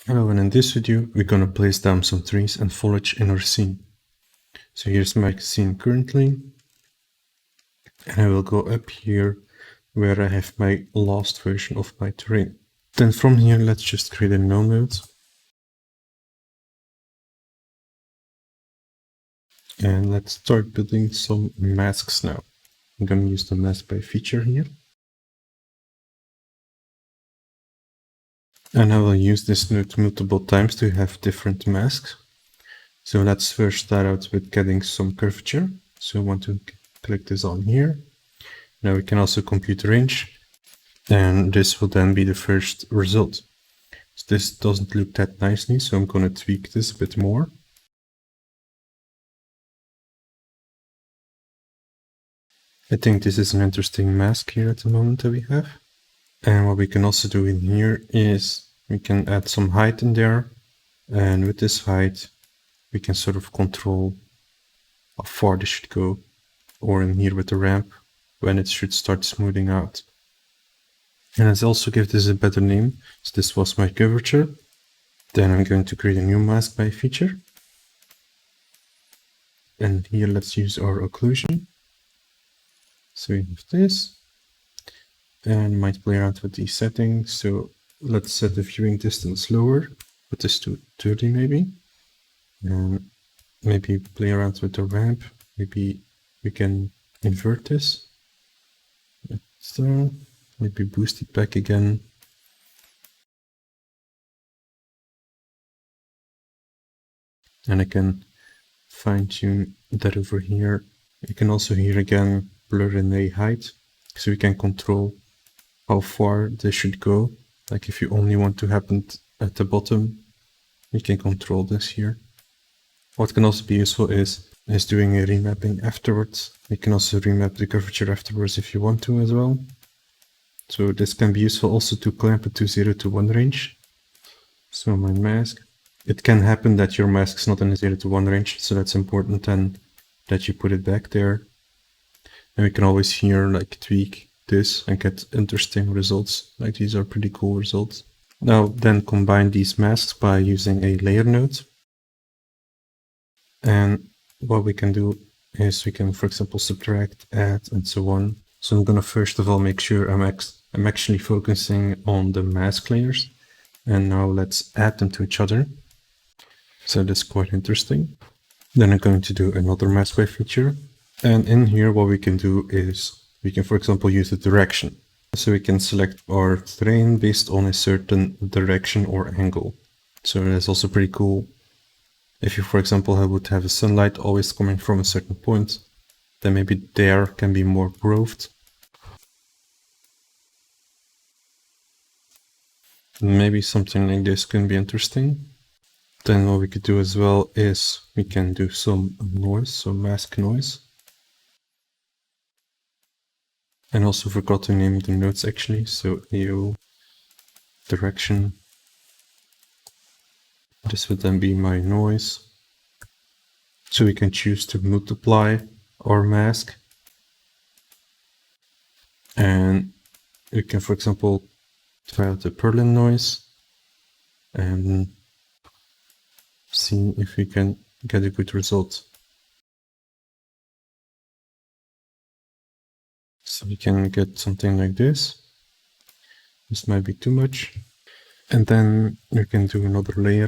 Hello, and in this video we're gonna place down some trees and foliage in our scene. So here's my scene currently, and I will go up here where I have my last version of my terrain. Then from here let's just create a null node. And let's start building some masks now. I'm gonna use the mask by feature here. And I will use this node multiple times to have different masks. So let's first start out with getting some curvature. So I want to click this on here. Now we can also compute range, and this will then be the first result. So this doesn't look that nicely, so I'm going to tweak this a bit more. I think this is an interesting mask here at the moment that we have. And what we can also do in here is we can add some height in there, and with this height we can sort of control how far this should go, or in here with the ramp when it should start smoothing out. And let's also give this a better name. So this was my curvature. Then I'm going to create a new mask by feature. And here let's use our occlusion. So we have this. And might play around with these settings. So let's set the viewing distance lower. Put this to 30 maybe. And maybe play around with the ramp. Maybe we can invert this. So maybe boost it back again. And I can fine tune that over here. You can also here again blur in a height, so we can control how far this should go. Like if you only want to happen at the bottom, you can control this here. What can also be useful is doing a remapping afterwards. You can also remap the curvature afterwards if you want to as well. So this can be useful also to clamp it to 0 to 1 range. So my mask. It can happen that your mask is not in a 0 to 1 range, so that's important then that you put it back there. And we can always here like tweak this and get interesting results. Like these are pretty cool results. Now then combine these masks by using a layer node. And what we can do is we can, for example, subtract, add, and so on. So I'm gonna first of all make sure I'm actually focusing on the mask layers. And now let's add them to each other. So that's quite interesting. Then I'm going to do another mask by feature. And in here what we can do is we can, for example, use the direction. So we can select our terrain based on a certain direction or angle. So that's also pretty cool. If you, for example, would have a sunlight always coming from a certain point, then maybe there can be more growth. Maybe something like this can be interesting. Then what we could do as well is we can do some noise, so mask noise. And also forgot to name the nodes actually, so AO direction. This would then be my noise. So we can choose to multiply our mask. And we can, for example, try out the Perlin noise and see if we can get a good result. So we can get something like this. This might be too much. And then we can do another layer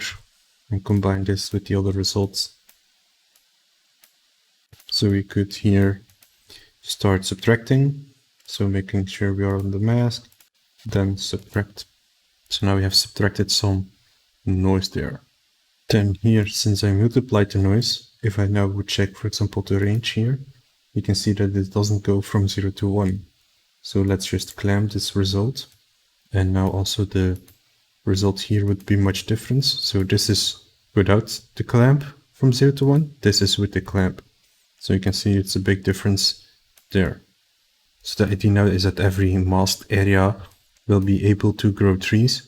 and combine this with the other results. So we could here start subtracting. So making sure we are on the mask, then subtract. So now we have subtracted some noise there. Then here, since I multiplied the noise, if I now would check, for example, the range here, you can see that it doesn't go from 0 to 1. So let's just clamp this result. And now also the result here would be much different. So this is without the clamp from 0 to 1. This is with the clamp. So you can see it's a big difference there. So the idea now is that every masked area will be able to grow trees.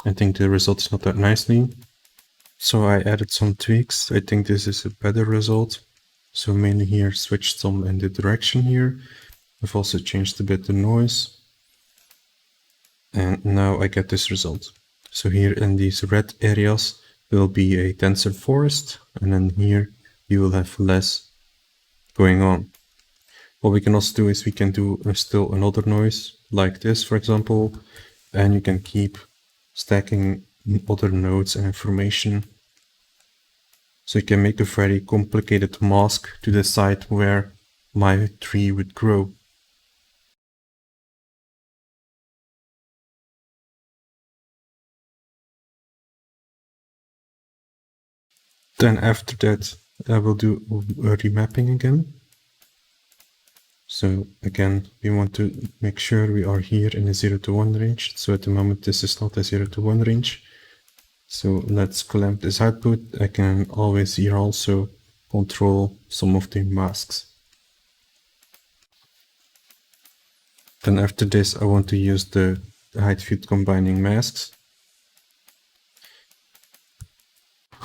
I think the result is not that nicely. So I added some tweaks. I think this is a better result. So mainly here switched some in the direction here. I've also changed a bit the noise. And now I get this result. So here in these red areas will be a denser forest, and then here you will have less going on. What we can also do is we can do still another noise like this, for example, and you can keep stacking other nodes and information. So you can make a very complicated mask to decide where my tree would grow. Then after that, I will do a remapping again. So again, we want to make sure we are here in a 0 to 1 range. So at the moment, this is not a 0 to 1 range. So let's clamp this output. I can always here also control some of the masks. Then after this, I want to use the height field combining masks.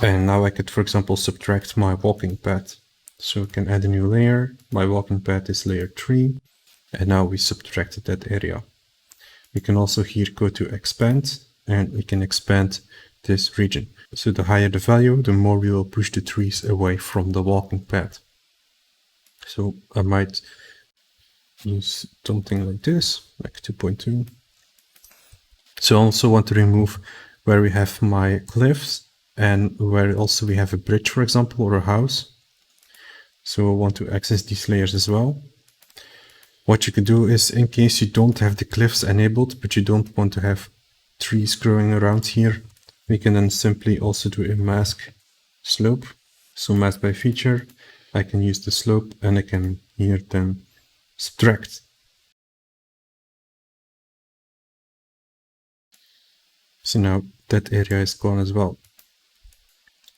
And now I could, for example, subtract my walking path. So I can add a new layer. My walking path is layer 3. And now we subtracted that area. We can also here go to expand, and we can expand this region. So the higher the value, the more we will push the trees away from the walking path. So I might use something like this, like 2.2. So I also want to remove where we have my cliffs and where also we have a bridge, for example, or a house. So I want to access these layers as well. What you can do is, in case you don't have the cliffs enabled, but you don't want to have trees growing around here, we can then simply also do a mask slope. So mask by feature, I can use the slope and I can here then subtract. So now that area is gone as well.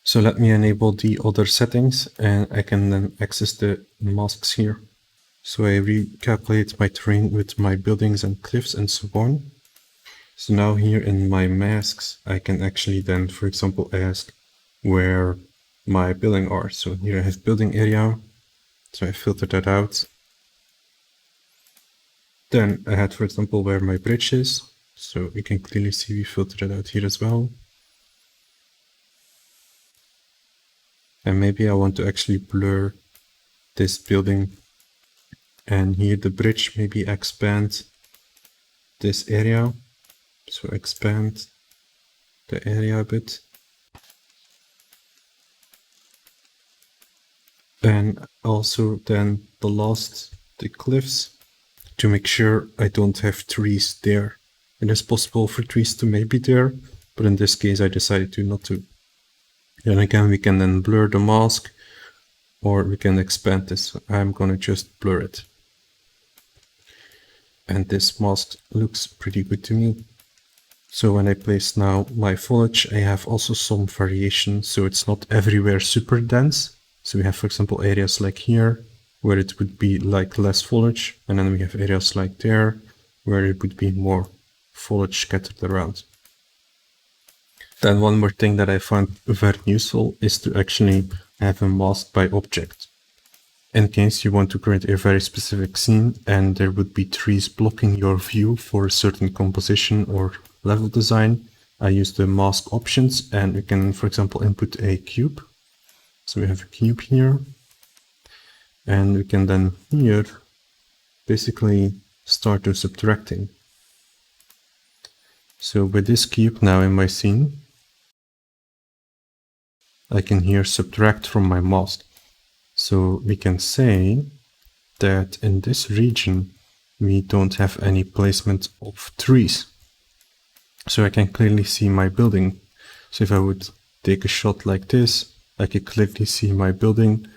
So let me enable the other settings and I can then access the masks here. So I recalculate my terrain with my buildings and cliffs and so on. So now here in my masks, I can actually then, for example, ask where my building are. So here I have building area. So I filter that out. Then I had, for example, where my bridge is. So you can clearly see we filtered it out here as well. And maybe I want to actually blur this building. And here the bridge, maybe expand this area. So expand the area a bit. And also then the cliffs, to make sure I don't have trees there. It is possible for trees to maybe there, but in this case I decided to not to. And again, we can then blur the mask, or we can expand this. I'm gonna just blur it. And this mask looks pretty good to me. So when I place now my foliage, I have also some variation, so it's not everywhere super dense. So we have, for example, areas like here, where it would be like less foliage, and then we have areas like there, where it would be more foliage scattered around. Then one more thing that I find very useful is to actually have a mask by object. In case you want to create a very specific scene and there would be trees blocking your view for a certain composition or level design, I use the mask options and we can, for example, input a cube. So we have a cube here, and we can then here basically start to subtracting. So with this cube now in my scene, I can here subtract from my mask. So we can say that in this region, we don't have any placement of trees. So I can clearly see my building. So if I would take a shot like this, I could clearly see my building.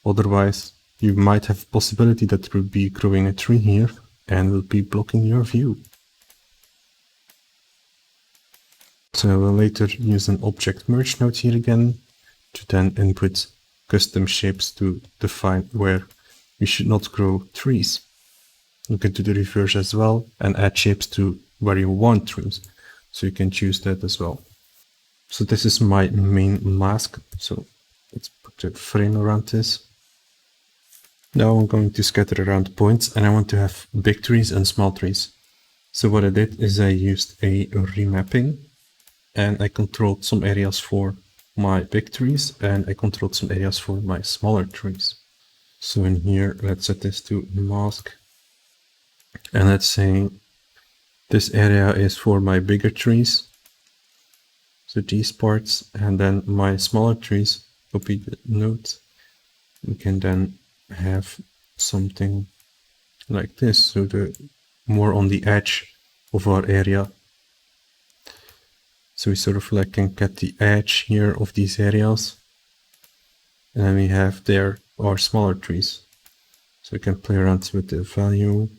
Otherwise, you might have possibility that there would be growing a tree here and will be blocking your view. So I will later use an object merge node here again to then input custom shapes to define where we should not grow trees. You can do the reverse as well and add shapes to where you want trees. So you can choose that as well. So this is my main mask. So let's put a frame around this. Now I'm going to scatter around points and I want to have big trees and small trees. So what I did is I used a remapping. and I controlled some areas for my big trees, and I controlled some areas for my smaller trees. So in here, let's set this to mask, and let's say this area is for my bigger trees, so these parts, and then my smaller trees, copy the node. We can then have something like this, so the more on the edge of our area. So we sort of like can get the edge here of these areas, and then we have there our smaller trees. So we can play around with the value,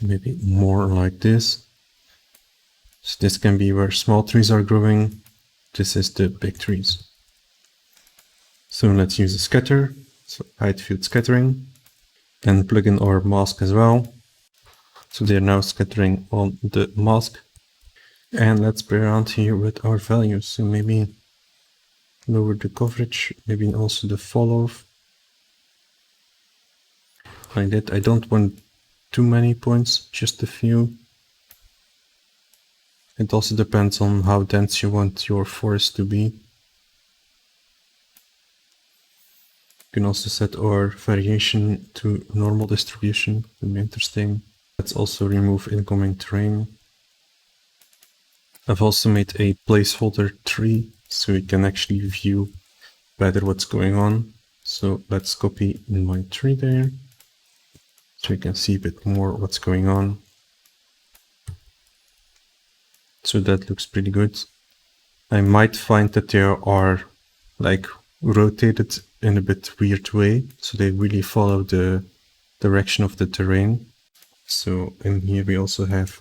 maybe more like this. So this can be where small trees are growing. This is the big trees. So let's use a scatter, so height field scattering, and plug in our mask as well. So they're now scattering on the mask. And let's play around here with our values. So maybe lower the coverage, maybe also the fall off. Like that. I don't want too many points, just a few. It also depends on how dense you want your forest to be. You can also set our variation to normal distribution, would be interesting. Let's also remove incoming terrain. I've also made a placeholder tree, so we can actually view better what's going on. So let's copy my tree there, so we can see a bit more what's going on. So that looks pretty good. I might find that there are like rotated in a bit weird way, so they really follow the direction of the terrain. So in here we also have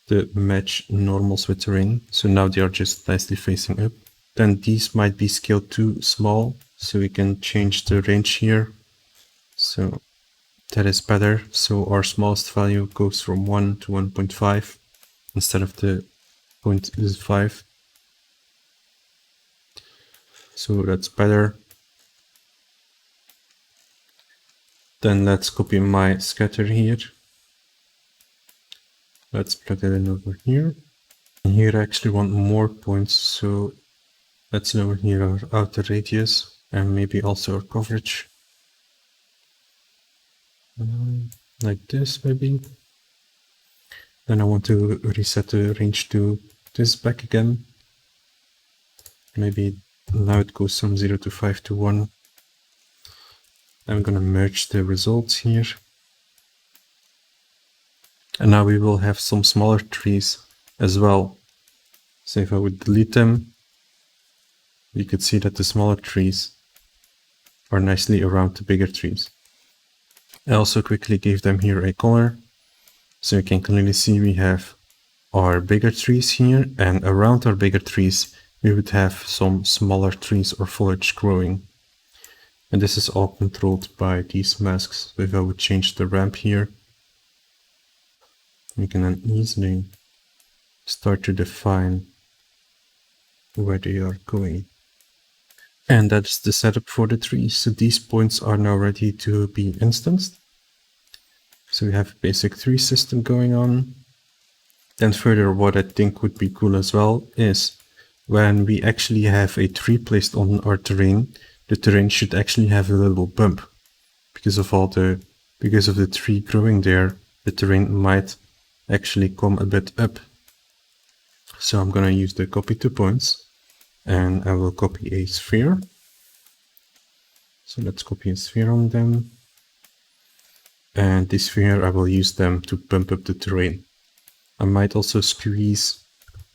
the match normals with terrain, so now they are just nicely facing up. Then these might be scaled too small, so we can change the range here. So that is better. So our smallest value goes from 1 to 1.5 instead of the 0.5. So that's better. Then let's copy my scatter here. Let's plug it in over here. And here I actually want more points, so let's lower here our outer radius and maybe also our coverage. Like this maybe. Then I want to reset the range to this back again. Maybe now it goes from 0 to 5 to 1. I'm gonna merge the results here. And now we will have some smaller trees as well. So if I would delete them, you could see that the smaller trees are nicely around the bigger trees. I also quickly gave them here a color. So you can clearly see we have our bigger trees here, and around our bigger trees we would have some smaller trees or foliage growing. And this is all controlled by these masks. So if I would change the ramp here, we can then easily start to define where they are going. And that's the setup for the trees. So these points are now ready to be instanced. So we have a basic tree system going on. Then further, what I think would be cool as well is when we actually have a tree placed on our terrain, the terrain should actually have a little bump. Because of the tree growing there, the terrain might actually come a bit up. So I'm gonna use the copy to points, and I will copy a sphere. So let's copy a sphere on them. And this sphere, I will use them to bump up the terrain. I might also squeeze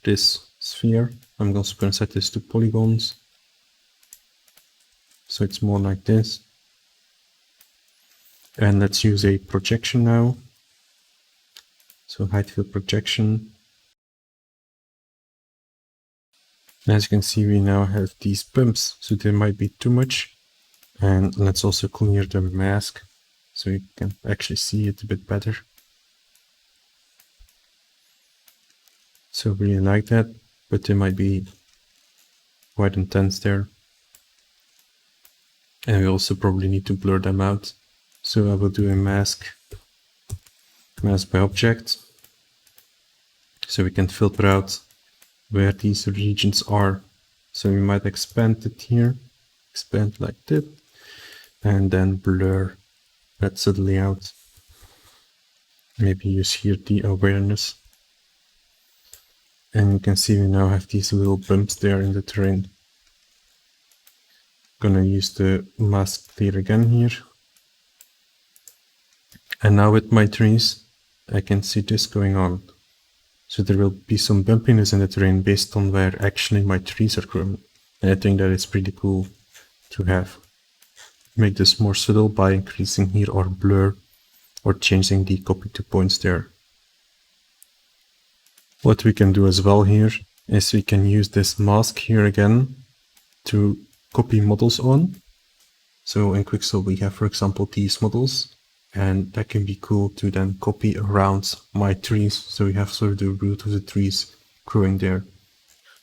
this sphere. I'm also gonna set this to polygons. So it's more like this. And let's use a projection now. So height field projection. As you can see, we now have these bumps, so they might be too much. And let's also clear the mask, so you can actually see it a bit better. So really like that, but they might be quite intense there. And we also probably need to blur them out. So I will do a mask by object. So we can filter out where these regions are. So we might expand it here, expand like that, and then blur that's the layout. Maybe use here the awareness. And you can see we now have these little bumps there in the terrain. Gonna use the mask clear again here. And now with my trees, I can see this going on. So there will be some bumpiness in the terrain based on where actually my trees are growing. And I think that is pretty cool to have. Make this more subtle by increasing here or blur or changing the copy to points there. What we can do as well here is we can use this mask here again to copy models on. So in Quixel we have, for example, these models, and that can be cool to then copy around my trees. So we have sort of the root of the trees growing there.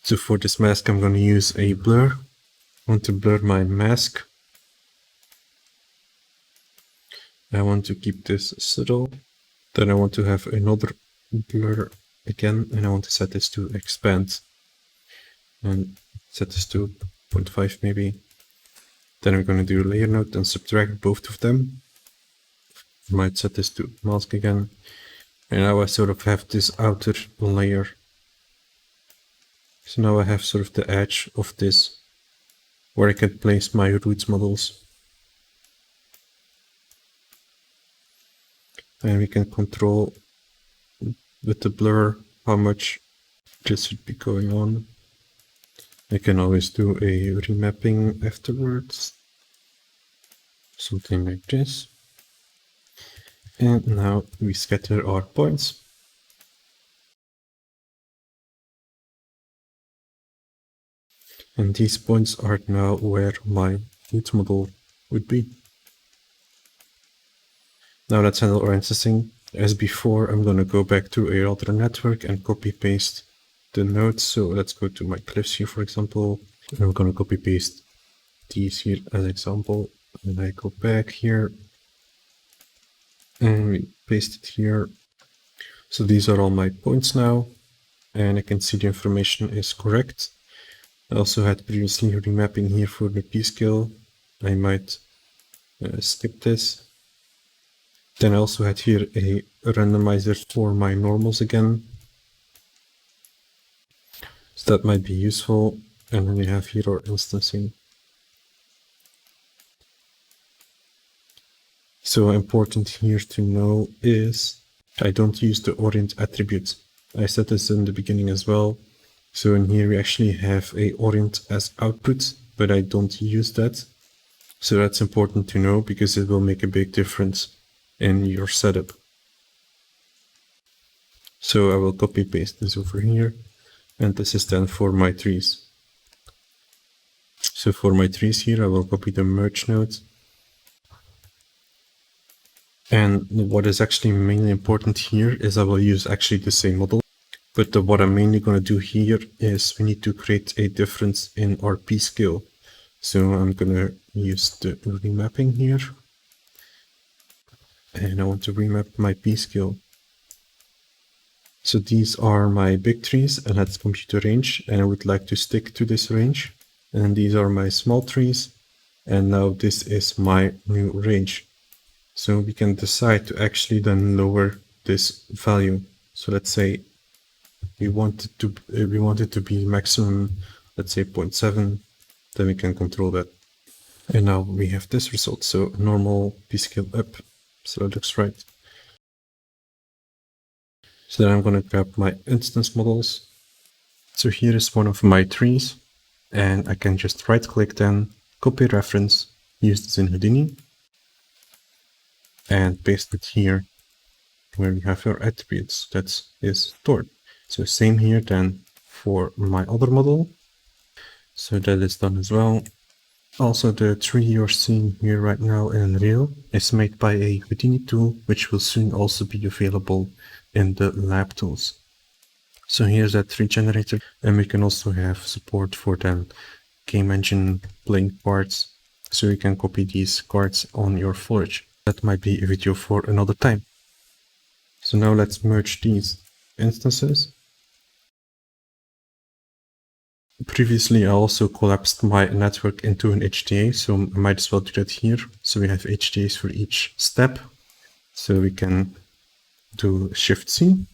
So for this mask I'm going to use a blur. I want to blur my mask. I want to keep this subtle. Then I want to have another blur again, and I want to set this to expand. And set this to 0.5 maybe. Then I'm going to do layer node and subtract both of them. I might set this to mask again. And now I sort of have this outer layer. So now I have sort of the edge of this where I can place my roots models. And we can control with the blur how much this should be going on. I can always do a remapping afterwards. Something like this. And now we scatter our points. And these points are now where my root model would be. Now let's handle our instancing. As before, I'm going to go back to a router network and copy paste the nodes. So let's go to my cliffs here, for example. And I'm going to copy paste these here as example. And I go back here and we paste it here. So these are all my points now, and I can see the information is correct. I also had previously remapping here for the p-scale. I might skip this. Then I also had here a randomizer for my normals again. So that might be useful. And then we have here our instancing. So important here to know is I don't use the orient attribute. I said this in the beginning as well. So in here we actually have a orient as output, but I don't use that. So that's important to know because it will make a big difference in your setup. So I will copy paste this over here, and this is then for my trees. So for my trees here, I will copy the merge node. And what is actually mainly important here is I will use actually the same model. But what I'm mainly going to do here is we need to create a difference in our p-scale. So I'm going to use the remapping here. And I want to remap my p-scale. So these are my big trees, and let's compute a range, and I would like to stick to this range. And these are my small trees, and now this is my new range. So we can decide to actually then lower this value. So let's say we want it to be maximum, let's say 0.7, then we can control that. And now we have this result. So normal p-scale up. So that looks right. So then I'm going to grab my instance models. So here is one of my trees, and I can just right click then, copy reference, use this in Houdini, and paste it here where we have our attributes that is stored. So same here then for my other model. So that is done as well. Also, the tree you're seeing here right now in Unreal is made by a Houdini tool, which will soon also be available in the lab tools. So here's that tree generator, and we can also have support for the game engine playing cards, so you can copy these cards on your Foliage. That might be a video for another time. So now let's merge these instances. Previously, I also collapsed my network into an HTA, so I might as well do that here. So we have HTAs for each step. So we can do Shift-C.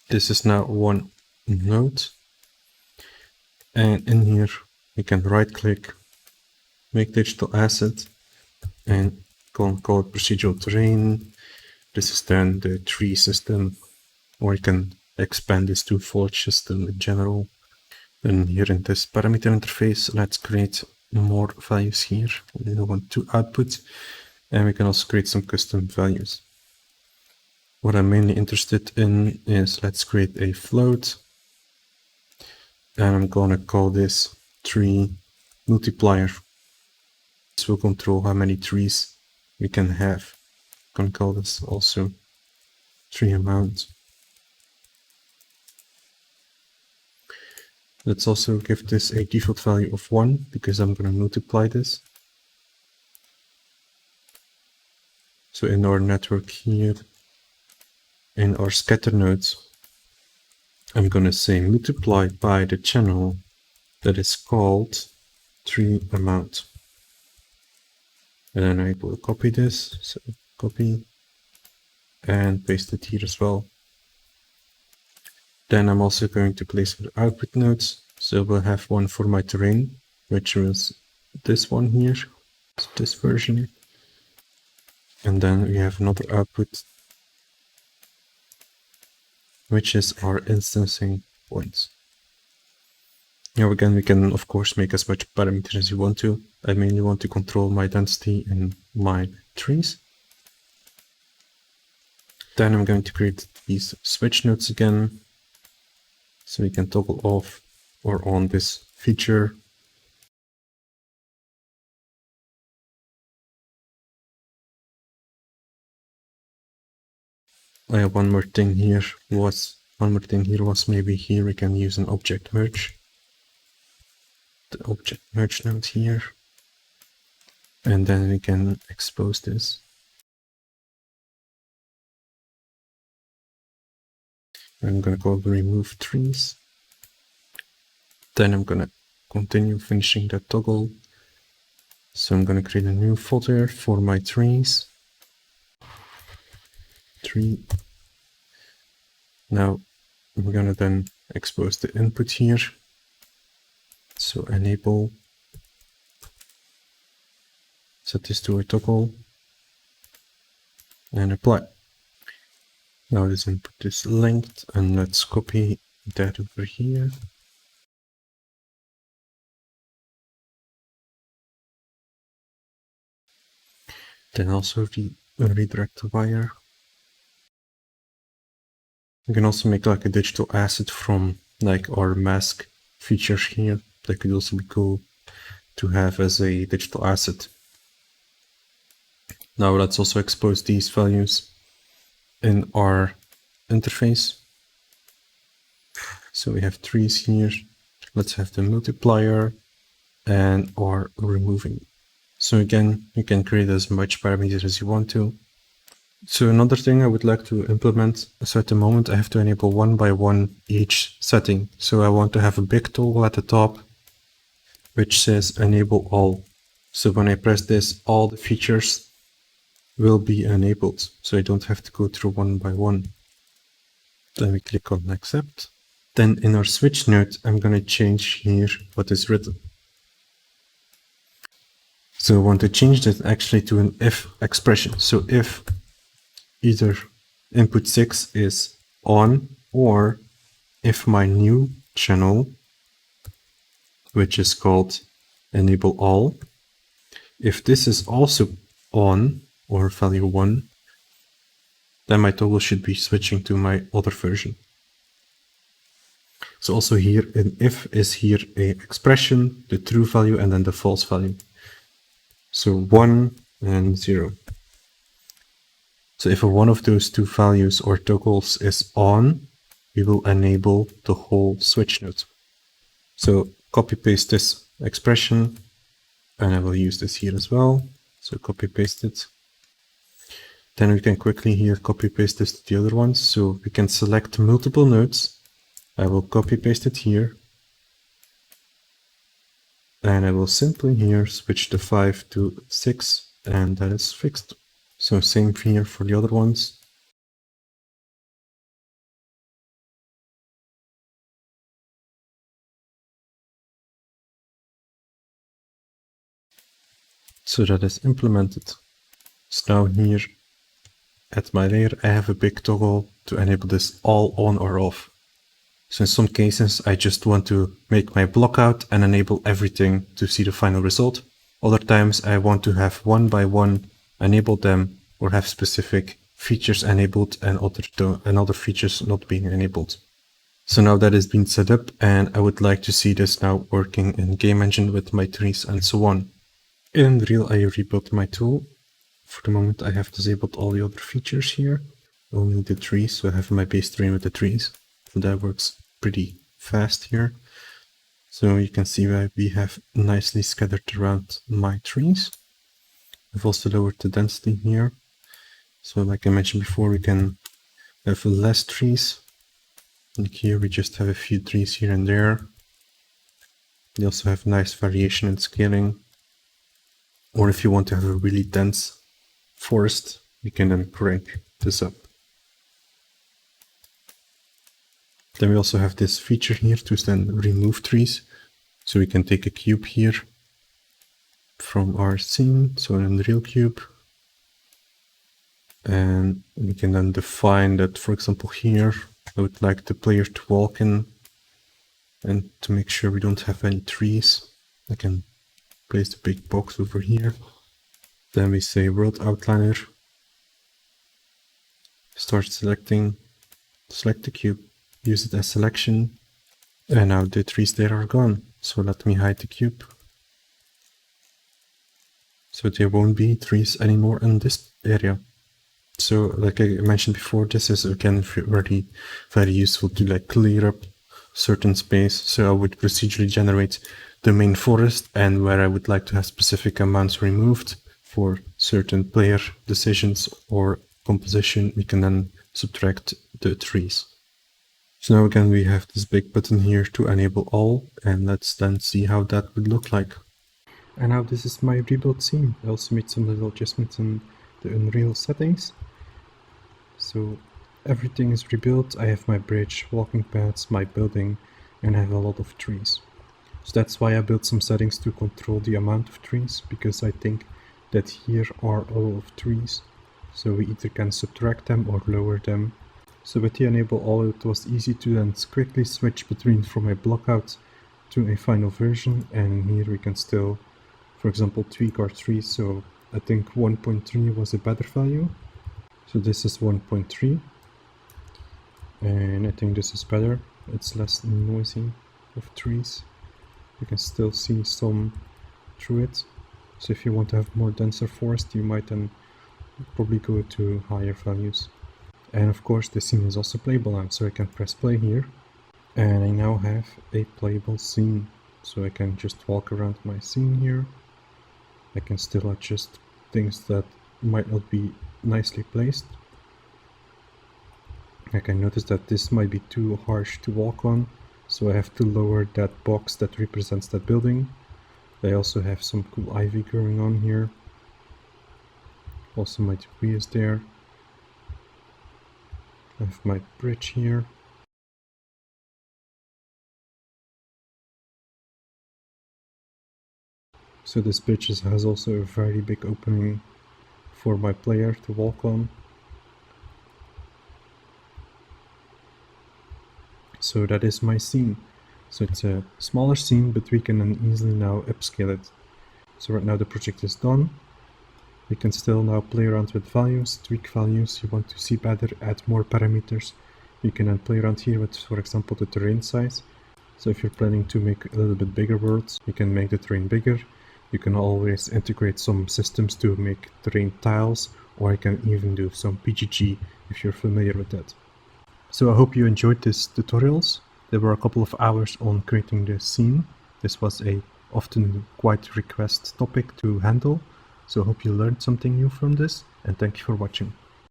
This is now one node. And in here, we can right-click, make digital asset, and call it procedural terrain. This is then the tree system, or you can expand this to Foliage system in general. Then here in this parameter interface, let's create more values here. We want to output, and we can also create some custom values. What I'm mainly interested in is let's create a float, and I'm gonna call this tree multiplier. This will control how many trees we can have. I'm gonna call this also tree amount. Let's also give this a default value of 1 because I'm going to multiply this. So in our network here, in our scatter nodes, I'm going to say multiply by the channel that is called tree amount. And then I will copy this, so copy and paste it here as well. Then I'm also going to place the output nodes. So we'll have one for my terrain, which was this one here, so this version. And then we have another output, which is our instancing points. Now again, we can of course make as much parameters as you want to. I mainly want to control my density in my trees. Then I'm going to create these switch nodes again, so we can toggle off or on this feature. One more thing here was maybe here we can use an object merge. The object merge node here. And then we can expose this. I'm gonna call it remove trees. Then I'm gonna continue finishing that toggle. So I'm gonna create a new folder for my trees. Tree. Now I'm gonna then expose the input here. So enable. Set this to a toggle. And apply. Now this input is linked, and let's copy that over here. Then also redirect the wire. You can also make like a digital asset from like our mask features here. That could also be cool to have as a digital asset. Now let's also expose these values in our interface. So we have trees here. Let's have the multiplier and our removing. So again, you can create as much parameters as you want to. So another thing I would like to implement, so at the moment I have to enable 1 by 1 each setting. So I want to have a big toggle at the top, which says enable all. So when I press this, all the features will be enabled. So I don't have to go through 1 by 1. Then we click on accept. Then in our switch node, I'm going to change here what is written. So I want to change that actually to an if expression. So if either input 6 is on, or if my new channel, which is called enable all, if this is also on or value 1, then my toggle should be switching to my other version. So also here an if is here a expression, the true value, and then the false value. So 1 and 0. So if one of those two values or toggles is on, we will enable the whole switch node. So copy paste this expression, and I will use this here as well. So copy paste it. Then we can quickly here copy paste this to the other ones. So we can select multiple nodes. I will copy paste it here. And I will simply here switch the 5 to 6, and that is fixed. So same here for the other ones. So that is implemented. So now here at my layer, I have a big toggle to enable this all on or off. So in some cases, I just want to make my block out and enable everything to see the final result. Other times I want to have one by one enable them or have specific features enabled and other features not being enabled. So now that has been set up, and I would like to see this now working in Game Engine with my trees and so on. In Unreal, I rebuilt my tool. For the moment, I have disabled all the other features here, only the trees, so I have my base terrain with the trees. So that works pretty fast here. So you can see why we have nicely scattered around my trees. I've also lowered the density here. So like I mentioned before, we can have less trees. Like here we just have a few trees here and there. They also have nice variation in scaling. Or if you want to have a really dense forest, you can then crank this up. Then we also have this feature here to then remove trees. So we can take a cube here from our scene, so an Unreal cube. And we can then define that, for example, here, I would like the player to walk in, and to make sure we don't have any trees, I can place the big box over here. Then we say world outliner, start selecting, select the cube, use it as selection, and now the trees there are gone. So let me hide the cube. So there won't be trees anymore in this area. So like I mentioned before, this is again very useful to like clear up certain space. So I would procedurally generate the main forest, and where I would like to have specific amounts removed for certain player decisions or composition, we can then subtract the trees. So now again we have this big button here to enable all, and let's then see how that would look like. And now this is my rebuild scene. I also made some little adjustments in the Unreal settings. So everything is rebuilt. I have my bridge, walking paths, my building, and I have a lot of trees. So that's why I built some settings to control the amount of trees, because I think that here are a lot of trees. So we either can subtract them or lower them. So with the enable all, it was easy to then quickly switch between from a blockout to a final version, and here we can still, for example, tweak our trees. So I think 1.3 was a better value. So this is 1.3, and I think this is better. It's less noisy of trees. You can still see some through it. So if you want to have more denser forest, you might then probably go to higher values. And of course the scene is also playable now, so I can press play here. And I now have a playable scene. So I can just walk around my scene here. I can still adjust things that might not be nicely placed. I can notice that this might be too harsh to walk on, so I have to lower that box that represents that building. I also have some cool ivy growing on here. Also my debris is there. I have my bridge here. So this bridge has also a very big opening for my player to walk on. So that is my scene. So it's a smaller scene, but we can then easily now upscale it. So right now the project is done. We can still now play around with values, tweak values. You want to see better, add more parameters. You can then play around here with, for example, the terrain size. So if you're planning to make a little bit bigger worlds, you can make the terrain bigger. You can always integrate some systems to make terrain tiles, or you can even do some PGG if you're familiar with that. So I hope you enjoyed this tutorials. There were a couple of hours on creating the scene. This was a often quite request topic to handle. So I hope you learned something new from this, and thank you for watching.